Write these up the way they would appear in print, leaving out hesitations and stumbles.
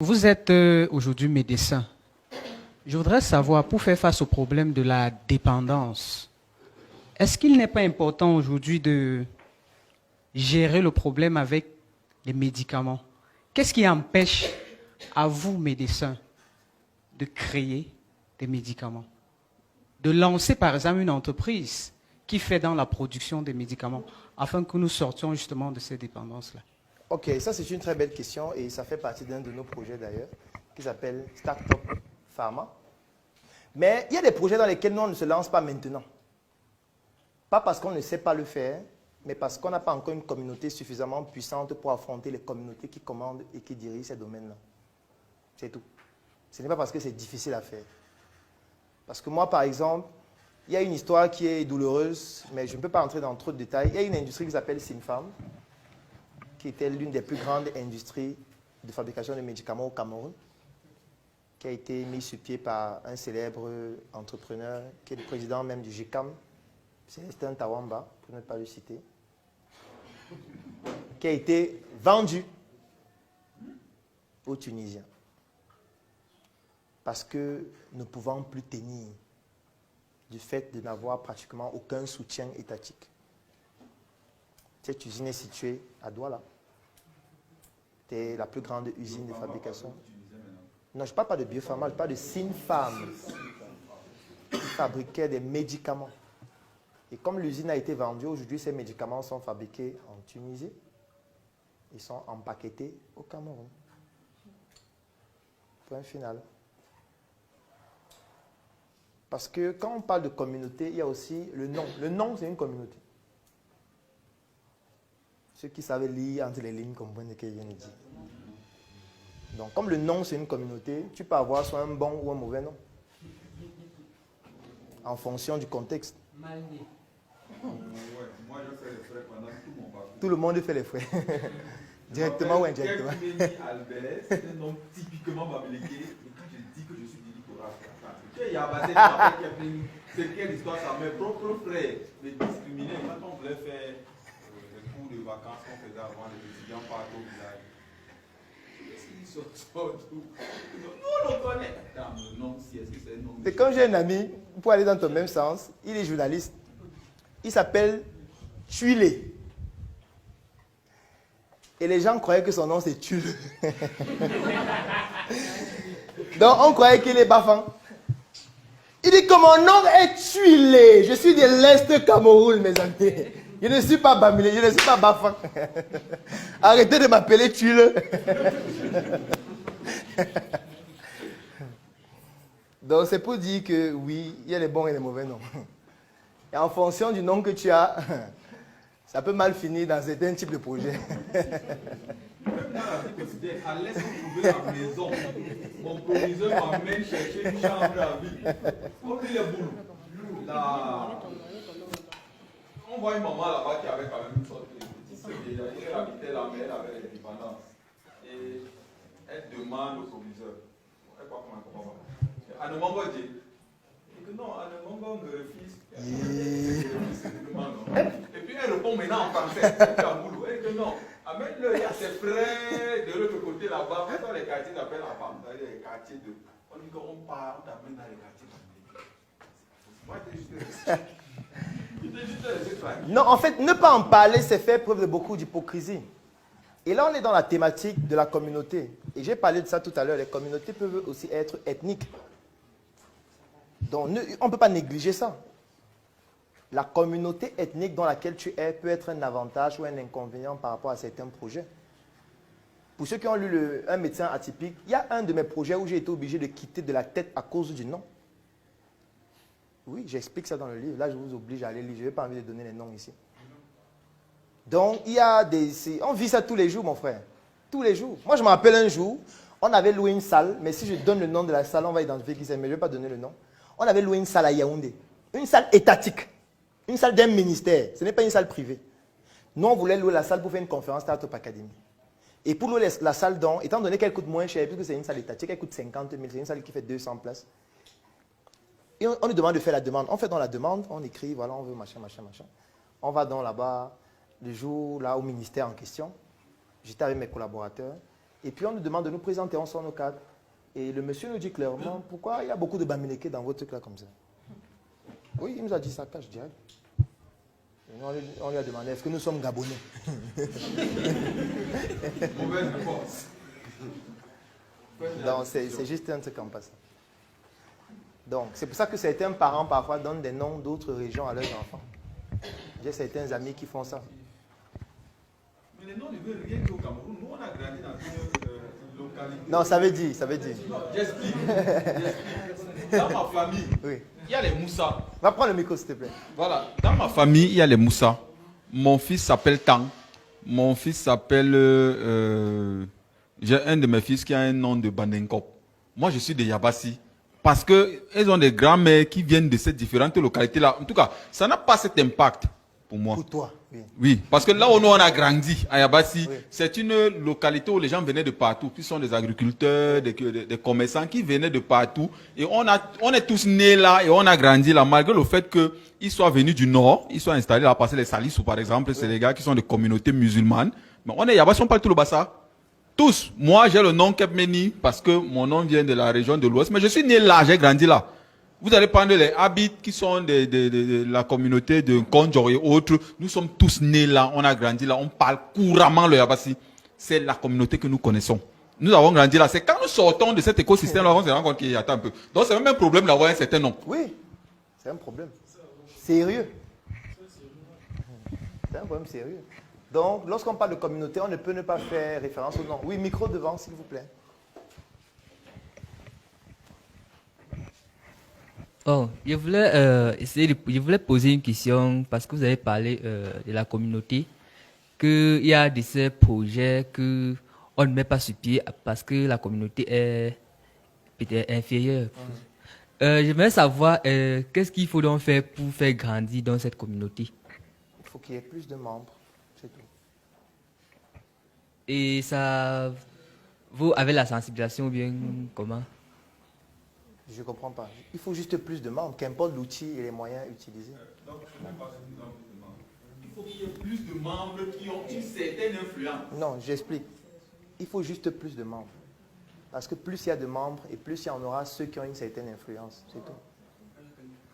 Vous êtes aujourd'hui médecin. Je voudrais savoir, pour faire face au problème de la dépendance, est-ce qu'il n'est pas important aujourd'hui de gérer le problème avec les médicaments? Qu'est-ce qui empêche à vous, médecins, de créer des médicaments? De lancer, par exemple, une entreprise qui fait dans la production des médicaments, afin que nous sortions justement de ces dépendances-là? Ok, ça c'est une très belle question et ça fait partie d'un de nos projets d'ailleurs, qui s'appelle Startup Pharma. Mais il y a des projets dans lesquels nous on ne se lance pas maintenant. Pas parce qu'on ne sait pas le faire, mais parce qu'on n'a pas encore une communauté suffisamment puissante pour affronter les communautés qui commandent et qui dirigent ces domaines-là. C'est tout. Ce n'est pas parce que c'est difficile à faire. Parce que moi, par exemple, il y a une histoire qui est douloureuse, mais je ne peux pas entrer dans trop de détails. Il y a une industrie qui s'appelle Sinpharm, qui était l'une des plus grandes industries de fabrication de médicaments au Cameroun, qui a été mise sur pied par un célèbre entrepreneur, qui est le président même du GICAM, Célestin Tawamba, pour ne pas le citer, qui a été vendu aux Tunisiens. Parce que ne pouvant plus tenir du fait de n'avoir pratiquement aucun soutien étatique. Cette usine est située à Douala. C'est la plus grande usine de fabrication. Non, je ne parle pas de biopharma, je parle de Sinpharm, qui fabriquait des médicaments. Et comme l'usine a été vendue, aujourd'hui, ces médicaments sont fabriqués en Tunisie. Ils sont empaquetés au Cameroun. Point final. Parce que quand on parle de communauté, il y a aussi le nom. Le nom, c'est une communauté. Ceux qui savent lire entre les lignes comprennent ce que je viens de dire. Donc, comme le nom, c'est une communauté, tu peux avoir soit un bon ou un mauvais nom. En fonction du contexte. Moi, je fais les frais pendant tout mon parcours. Tout le monde fait les frais. Directement ou indirectement. Albert, c'est un nom typiquement babélégué. Et quand je dis que je suis Didi Kora, c'est quelle histoire ça? Mes propres frères me discriminaient quand on voulait faire les cours de vacances qu'on faisait avant, les étudiants partent au village. Nous, on le connaît. Non, si, est-ce que c'est un nom? C'est comme j'ai un ami, pour aller dans ton même sens, il est journaliste. Il s'appelle Tuile. Et les gens croyaient que son nom c'est Tuile. Donc on croyait qu'il est Bafan. Il dit que mon nom est Tuile. Je suis de l'Est Cameroun, mes amis. Je ne suis pas Bamilé, je ne suis pas Bafan. Arrêtez de m'appeler Tuile. Donc c'est pour dire que oui, il y a les bons et les mauvais noms. Et en fonction du nom que tu as, ça peut mal finir dans certains types de projets. Même dans la vie quotidienne, à l'est, on trouvait la maison. Mon proviseur m'amène chercher une chambre à vie. On dit les boules. Là, on voit une maman là-bas qui avait quand même une sorte de petite sœur déjà. Elle habitait la mer avec les dépendances. Et elle demande au proviseur. Elle croit comment va. Anemongo dit. Et que non, Anemongo me refuse. Et puis elle répond maintenant en français. Elle dit à Moulou. Elle dit non. Amène-le, il y a ses frères de l'autre côté là-bas. Dans les quartiers d'appel à femme. Dans les quartiers de. On dit qu'on part, on t'amène dans les quartiers de. Moi, Non, en fait, ne pas en parler, c'est faire preuve de beaucoup d'hypocrisie. Et là, on est dans la thématique de la communauté. Et j'ai parlé de ça tout à l'heure. Les communautés peuvent aussi être ethniques. Donc, on ne peut pas négliger ça. La communauté ethnique dans laquelle tu es peut être un avantage ou un inconvénient par rapport à certains projets. Pour ceux qui ont lu Un médecin atypique, il y a un de mes projets où j'ai été obligé de quitter de la tête à cause du nom. Oui, j'explique ça dans le livre. Là, je vous oblige à aller lire. Je n'ai pas envie de donner les noms ici. Donc, il y a des... On vit ça tous les jours, mon frère. Tous les jours. Moi, je me rappelle un jour, on avait loué une salle, mais si je donne le nom de la salle, on va identifier qui c'est, mais je ne vais pas donner le nom. On avait loué une salle à Yaoundé. Une salle étatique. Une salle d'un ministère. Ce n'est pas une salle privée. Nous, on voulait louer la salle pour faire une conférence Startup Academy. Et pour louer la salle, donc, étant donné qu'elle coûte moins cher, puisque c'est une salle étatique, elle coûte 50 000, c'est une salle qui fait 200 places. Et on nous demande de faire la demande. On fait dans la demande, on écrit, voilà, on veut machin, machin, machin. On va dans là-bas, le jour là au ministère en question. J'étais avec mes collaborateurs. Et puis on nous demande de nous présenter, on sort nos cadres. Et le monsieur nous dit clairement, pourquoi il y a beaucoup de Bamileke dans votre truc là comme ça? Oui, il nous a dit ça, cache direct. On lui a demandé, est-ce que nous sommes Gabonais? Mauvaise réponse. Donc c'est juste un truc comme ça. Donc c'est pour ça que certains parents parfois donnent des noms d'autres régions à leurs enfants. J'ai certains amis qui font ça. Mais les noms ne veulent rien dire au Cameroun. Nous, on a grandi dans une localité. Non, ça veut dire, ça veut dire. Non, j'explique. Dans ma famille, Oui. il y a les Moussa. Va prendre le micro s'il te plaît. Voilà. Dans ma famille, il y a les Moussa. Mon fils s'appelle Tang. Mon fils s'appelle... j'ai un de mes fils qui a un nom de Bandenkop. Moi, je suis de Yabassi. Parce qu'ils ont des grands-mères qui viennent de ces différentes localités-là. En tout cas, ça n'a pas cet impact pour moi. Pour toi, oui. Oui, parce que là où nous on a grandi, à Yabassi, Oui. c'est une localité où les gens venaient de partout. Puis sont des agriculteurs, des commerçants qui venaient de partout. Et on est tous nés là et on a grandi là, malgré le fait qu'ils soient venus du nord, ils soient installés là, parce que les Salissou par exemple, c'est des gars qui sont des communautés musulmanes. Mais on est Yabassi, on parle tout le Bassa. Tous. Moi, j'ai le nom Kepmeni parce que mon nom vient de la région de l'Ouest. Mais je suis né là, j'ai grandi là. Vous allez prendre les Habits qui sont de la communauté de Kondjor et autres. Nous sommes tous nés là, on a grandi là, on parle couramment le Yabassi. C'est la communauté que nous connaissons. Nous avons grandi là. C'est quand nous sortons de cet écosystème-là, on se rend compte qu'il y a un peu. Donc c'est même un problème d'avoir un certain nom. Oui, c'est un problème. Sérieux. C'est un problème sérieux. Donc, lorsqu'on parle de communauté, on ne peut ne pas faire référence au nom. Oui, micro devant, s'il vous plaît. Oh, je voulais poser une question parce que vous avez parlé de la communauté, qu'il y a de ces projets que on ne met pas sur pied parce que la communauté est peut-être inférieure. J'aimerais savoir qu'est-ce qu'il faut donc faire pour faire grandir dans cette communauté. Il faut qu'il y ait plus de membres, c'est tout. Et ça, vous avez la sensibilisation ou bien comment? Je ne comprends pas. Il faut juste plus de membres, qu'importe l'outil et les moyens utilisés. Il faut qu'il y ait plus de membres qui ont une certaine influence. Non, j'explique. Il faut juste plus de membres. Parce que plus il y a de membres et plus il y en aura ceux qui ont une certaine influence. C'est tout.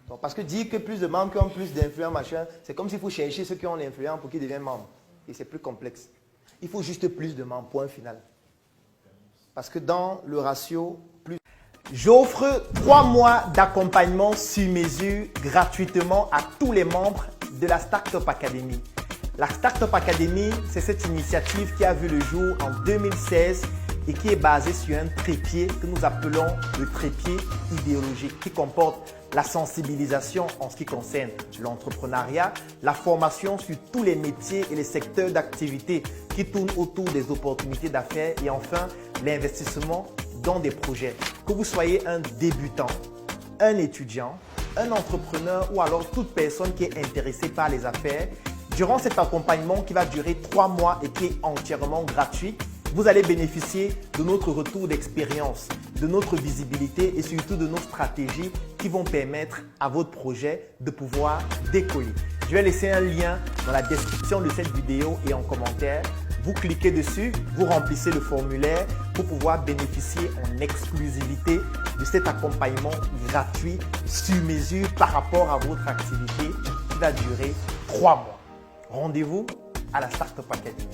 Donc, parce que dire que plus de membres qui ont plus d'influence, machin, c'est comme s'il faut chercher ceux qui ont l'influence pour qu'ils deviennent membres. Et c'est plus complexe. Il faut juste plus de membres, point final. Parce que dans le ratio, plus... J'offre 3 mois d'accompagnement sur mesure gratuitement à tous les membres de la Startup Academy. La Startup Academy, c'est cette initiative qui a vu le jour en 2016 et qui est basée sur un trépied que nous appelons le trépied idéologique qui comporte la sensibilisation en ce qui concerne l'entrepreneuriat, la formation sur tous les métiers et les secteurs d'activité qui tournent autour des opportunités d'affaires et enfin l'investissement dans des projets. Que vous soyez un débutant, un étudiant, un entrepreneur ou alors toute personne qui est intéressée par les affaires, durant cet accompagnement qui va durer 3 mois et qui est entièrement gratuit, vous allez bénéficier de notre retour d'expérience, de notre visibilité et surtout de nos stratégies qui vont permettre à votre projet de pouvoir décoller. Je vais laisser un lien dans la description de cette vidéo et en commentaire. Vous cliquez dessus, vous remplissez le formulaire pour pouvoir bénéficier en exclusivité de cet accompagnement gratuit sur mesure par rapport à votre activité qui va durer 3 mois. Rendez-vous à la Startup Academy.